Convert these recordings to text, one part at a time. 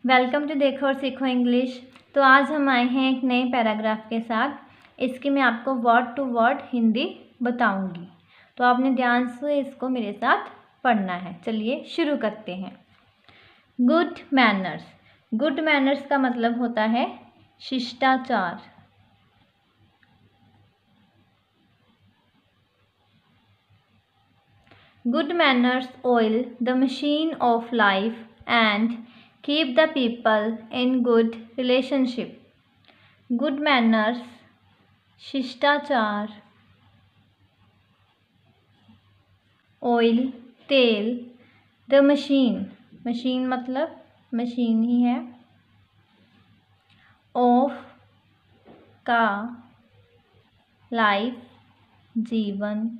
Welcome to देखो और सीखो इंग्लिश। तो आज हम आए हैं एक नए पैराग्राफ के साथ। इसकी मैं आपको वर्ड टू वर्ड हिंदी बताऊंगी, तो आपने ध्यान से इसको मेरे साथ पढ़ना है। चलिए शुरू करते हैं। Good manners. गुड मैनर्स का मतलब होता है शिष्टाचार। Good manners oil the machine of life and keep the people in good relationship. Good manners शिष्टाचार, ऑयल तेल, द मशीन मशीन मतलब मशीन ही है, ऑफ का लाइफ जीवन,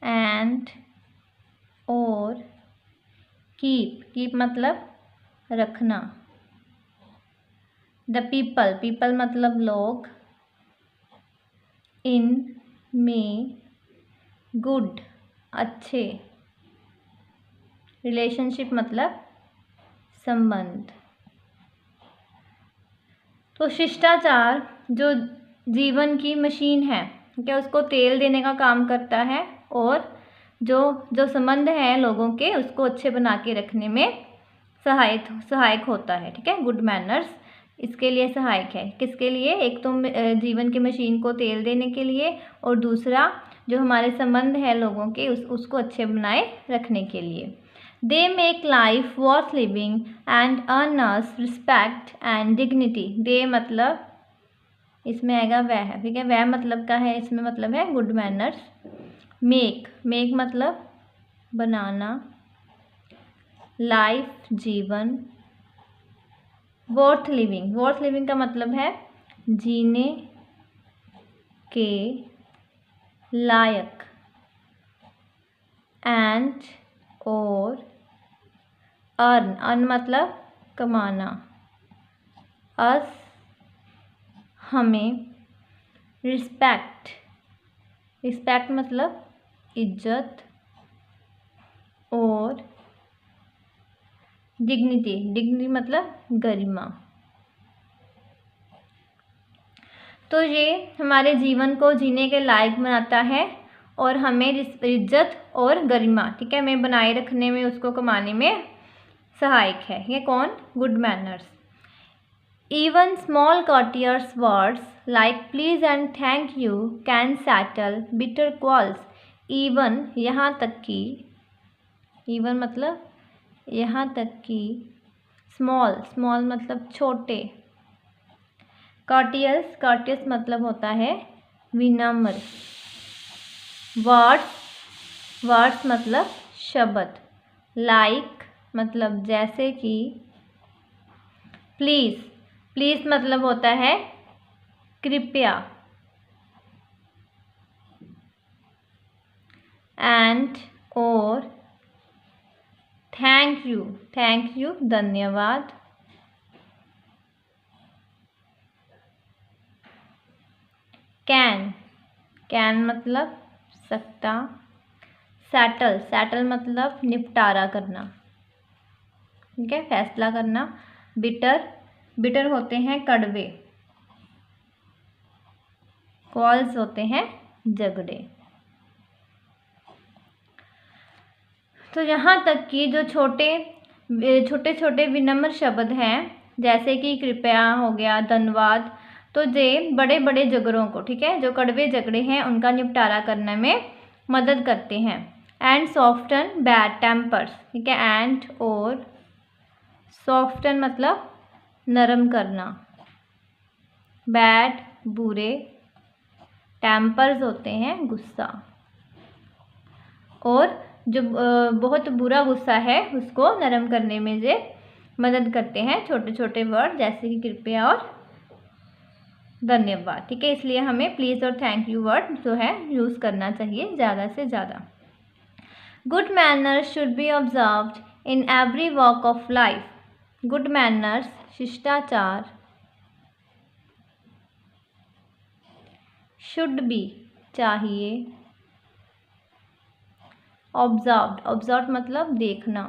एंड और कीप मतलब रखना, द पीपल मतलब लोग, इन में गुड अच्छे, रिलेशनशिप मतलब संबंध। तो शिष्टाचार जो जीवन की मशीन है, क्या उसको तेल देने का काम करता है और जो संबंध है लोगों के उसको अच्छे बना के रखने में सहायक होता है। ठीक है, गुड मैनर्स इसके लिए सहायक है। किसके लिए? एक तो जीवन की मशीन को तेल देने के लिए, और दूसरा जो हमारे संबंध है लोगों के उसको अच्छे बनाए रखने के लिए। They make life worth living and earn us respect and dignity. They मतलब इसमें आएगा वह, ठीक है, वह मतलब का है, इसमें मतलब है गुड मैनर्स। मेक मतलब बनाना, लाइफ जीवन, वर्थ लिविंग का मतलब है जीने के लायक, एंड और अर्न मतलब कमाना, अस हमें, रिस्पेक्ट मतलब इज्जत, और डिग्निटी मतलब गरिमा। तो ये हमारे जीवन को जीने के लायक बनाता है और हमें इज्जत और गरिमा, ठीक है, में बनाए रखने में, उसको कमाने में सहायक है। ये कौन? Good manners. Even small courteous words like please and thank you can settle bitter quarrels. Even यहाँ तक कि, इवन मतलब यहाँ तक कि, स्मॉल मतलब छोटे, courteous मतलब होता है विनम्र, वर्ड्स मतलब शब्द, लाइक मतलब जैसे कि, प्लीज मतलब होता है कृपया, एंड और थैंक यू धन्यवाद, कैन मतलब सकता, सेटल मतलब निपटारा करना, ठीक है, फैसला करना। बिटर होते हैं कड़वे, क्वाल्स होते हैं झगड़े। तो यहाँ तक कि जो छोटे विनम्र शब्द हैं जैसे कि कृपया हो गया, धन्यवाद, तो ये बड़े बड़े झगड़ों को, ठीक है, जो कड़वे झगड़े हैं उनका निपटारा करने में मदद करते हैं। एंड सॉफ्टन बैड टेम्पर्स, ठीक है, एंड और सॉफ्टन मतलब नरम करना, बैड बुरे, टेम्पर्स होते हैं गुस्सा, और जो बहुत बुरा गुस्सा है उसको नरम करने में ये मदद करते हैं छोटे छोटे वर्ड जैसे कि कृपया और धन्यवाद। ठीक है, इसलिए हमें प्लीज़ और थैंक यू वर्ड जो है यूज़ करना चाहिए ज़्यादा से ज़्यादा। Good manners should be observed in every walk of life. Good manners शिष्टाचार, शुड बी चाहिए, ऑब्जर्व्ड मतलब देखना,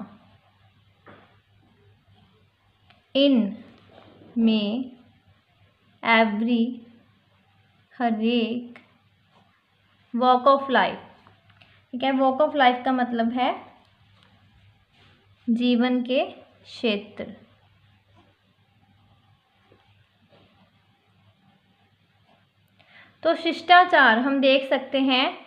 इन में एवरी हर एक वॉक ऑफ लाइफ। ठीक है, वॉक ऑफ लाइफ का मतलब है जीवन के क्षेत्र। तो शिष्टाचार हम देख सकते हैं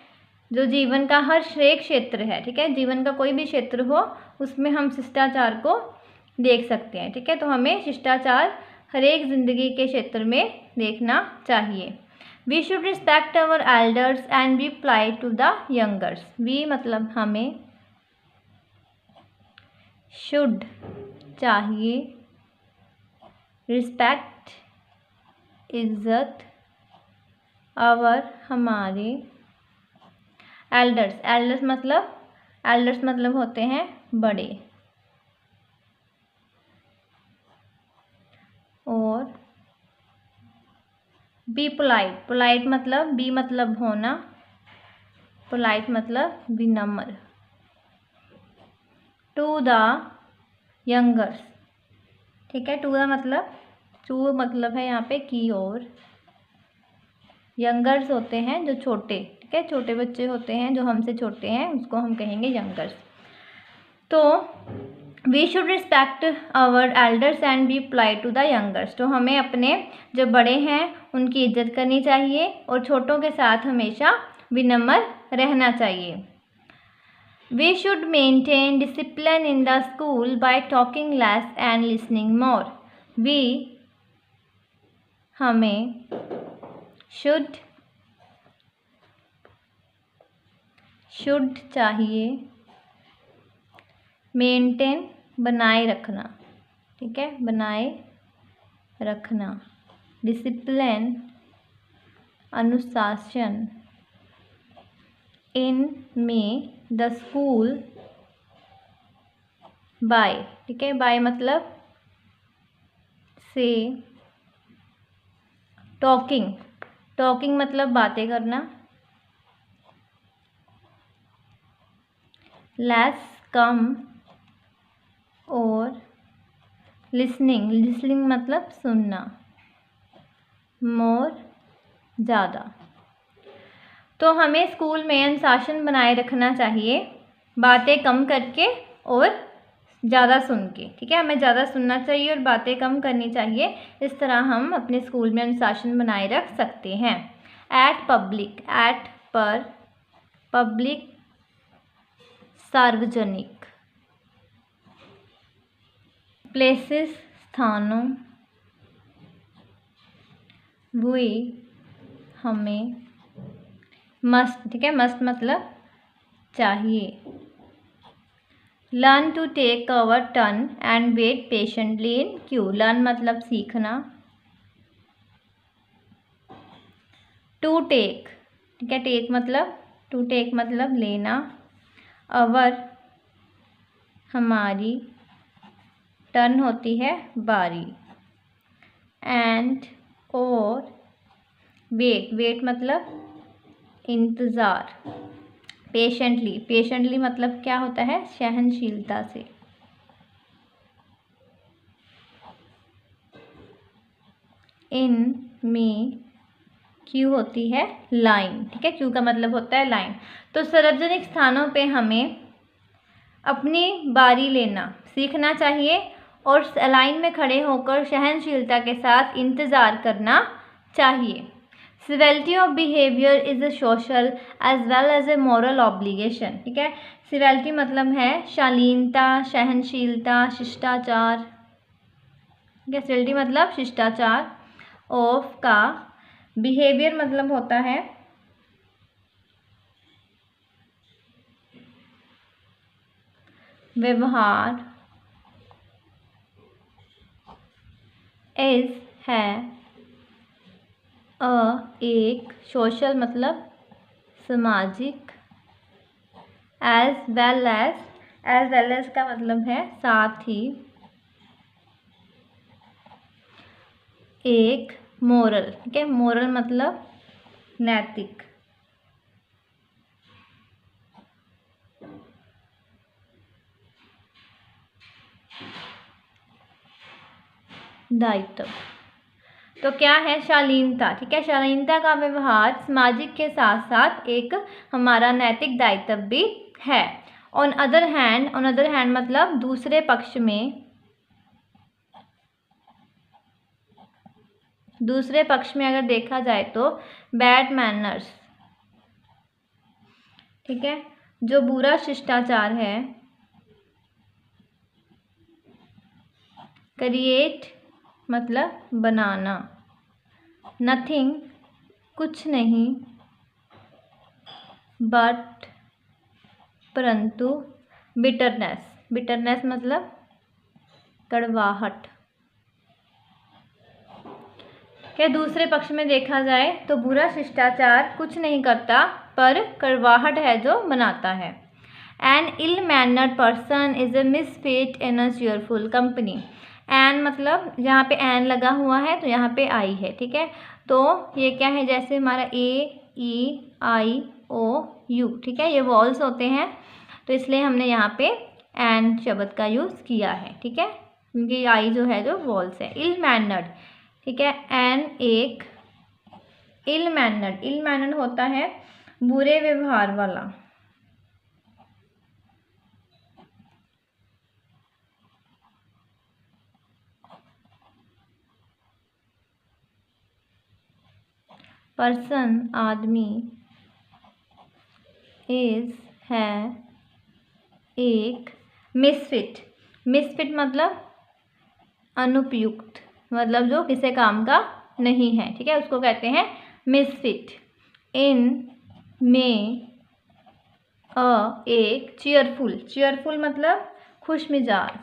जो जीवन का हर एक क्षेत्र है। ठीक है, जीवन का कोई भी क्षेत्र हो उसमें हम शिष्टाचार को देख सकते हैं। ठीक है, तो हमें शिष्टाचार हर एक जिंदगी के क्षेत्र में देखना चाहिए। We should respect our elders and be polite to the youngers. We मतलब हमें, शुड चाहिए, रिस्पेक्ट इज्जत, अवर हमारे, एल्डर्स मतलब होते हैं बड़े, और बी पोलाइट मतलब बी मतलब होना, पोलाइट मतलब विनम्र, टू द यंगर्स। ठीक है, टू मतलब है यहाँ पे की ओर, यंगर्स होते हैं जो छोटे। ठीक है, छोटे बच्चे होते हैं जो हमसे छोटे हैं, उसको हम कहेंगे यंगर्स। तो we should respect our elders and be polite to the youngers. तो हमें अपने जो बड़े हैं उनकी इज्जत करनी चाहिए और छोटों के साथ हमेशा विनम्र रहना चाहिए। We should maintain discipline in the school by talking less and listening more. We हमें, शुड चाहिए, मेंटेन बनाए रखना। ठीक है, बनाए रखना, डिसिप्लिन अनुशासन, इन में द स्कूल बाय। ठीक है, बाय मतलब से, टॉकिंग मतलब बातें करना, लेस कम, और लिसनिंग मतलब सुनना, मोर ज़्यादा। तो हमें स्कूल में अनुशासन बनाए रखना चाहिए, बातें कम करके और ज़्यादा सुन के। ठीक है, हमें ज़्यादा सुनना चाहिए और बातें कम करनी चाहिए। इस तरह हम अपने स्कूल में अनुशासन बनाए रख सकते हैं। एट पर, पब्लिक सार्वजनिक, प्लेसेस स्थानों, वी हमें, मस्ट। ठीक है, मस्ट मतलब चाहिए, learn to take our turn and wait patiently in queue. Learn मतलब सीखना, टू टेक। ठीक है, टू टेक मतलब लेना, अवर हमारी, टर्न होती है बारी, एंड और वेट मतलब इंतज़ार, पेशेंटली मतलब क्या होता है, सहनशीलता से, इन में क्यू होती है लाइन। ठीक है, क्यू का मतलब होता है लाइन। तो सार्वजनिक स्थानों पे हमें अपनी बारी लेना सीखना चाहिए और लाइन में खड़े होकर सहनशीलता के साथ इंतज़ार करना चाहिए। Civility of behaviour is a social as well as a moral obligation. ठीक है, सिविलिटी मतलब है शालीनता, सहनशीलता, शिष्टाचार। ठीक है, सिविलिटी मतलब शिष्टाचार, ऑफ का, बिहेवियर मतलब होता है व्यवहार, इज है, एक, सोशल मतलब सामाजिक, एज वेल एज का मतलब है साथ ही, एक, मोरल। ठीक है, मोरल मतलब नैतिक। दायित्व। तो क्या है शालीनता, ठीक है। शालीनता का व्यवहार सामाजिक के साथ साथ एक हमारा नैतिक दायित्व भी है। ऑन अदर हैंड मतलब दूसरे पक्ष में अगर देखा जाए तो बैड मैनर्स, ठीक है, जो बुरा शिष्टाचार है, क्रिएट मतलब बनाना, नथिंग कुछ नहीं, बट परंतु, बिटरनेस मतलब कड़वाहट। क्या दूसरे पक्ष में देखा जाए तो बुरा शिष्टाचार कुछ नहीं करता पर कड़वाहट है जो बनाता है। An ill mannered person is a misfit in a cheerful company. An मतलब यहाँ पे एन लगा हुआ है तो यहाँ पे आई है, ठीक है। तो ये क्या है, जैसे हमारा ए ई आई ओ यू, ठीक है, ये वॉल्स होते हैं तो इसलिए हमने यहाँ पे एन शब्द का यूज़ किया है, ठीक है, क्योंकि आई जो है जो वॉल्स है। इल मैनर्ड, ठीक है, एन एक इल मैनर्ड होता है बुरे व्यवहार वाला। पर्सन आदमी, इज है एक, मिसफिट मतलब अनुपयुक्त, मतलब जो किसी काम का नहीं है, ठीक है, उसको कहते हैं मिसफिट। इन में एक चीयरफुल मतलब खुश मिजाज,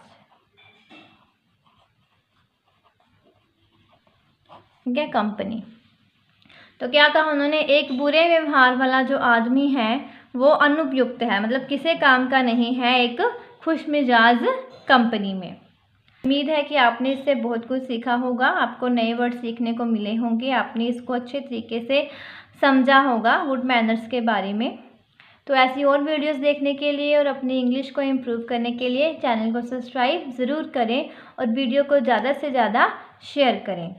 ठीक है, कंपनी। तो क्या कहा उन्होंने, एक बुरे व्यवहार वाला जो आदमी है वो अनुपयुक्त है, मतलब किसी काम का नहीं है एक खुश मिजाज कंपनी में। उम्मीद है कि आपने इससे बहुत कुछ सीखा होगा, आपको नए वर्ड सीखने को मिले होंगे, आपने इसको अच्छे तरीके से समझा होगा गुड मैनर्स के बारे में। तो ऐसी और वीडियोस देखने के लिए और अपनी इंग्लिश को इम्प्रूव करने के लिए चैनल को सब्सक्राइब ज़रूर करें और वीडियो को ज़्यादा से ज़्यादा शेयर करें।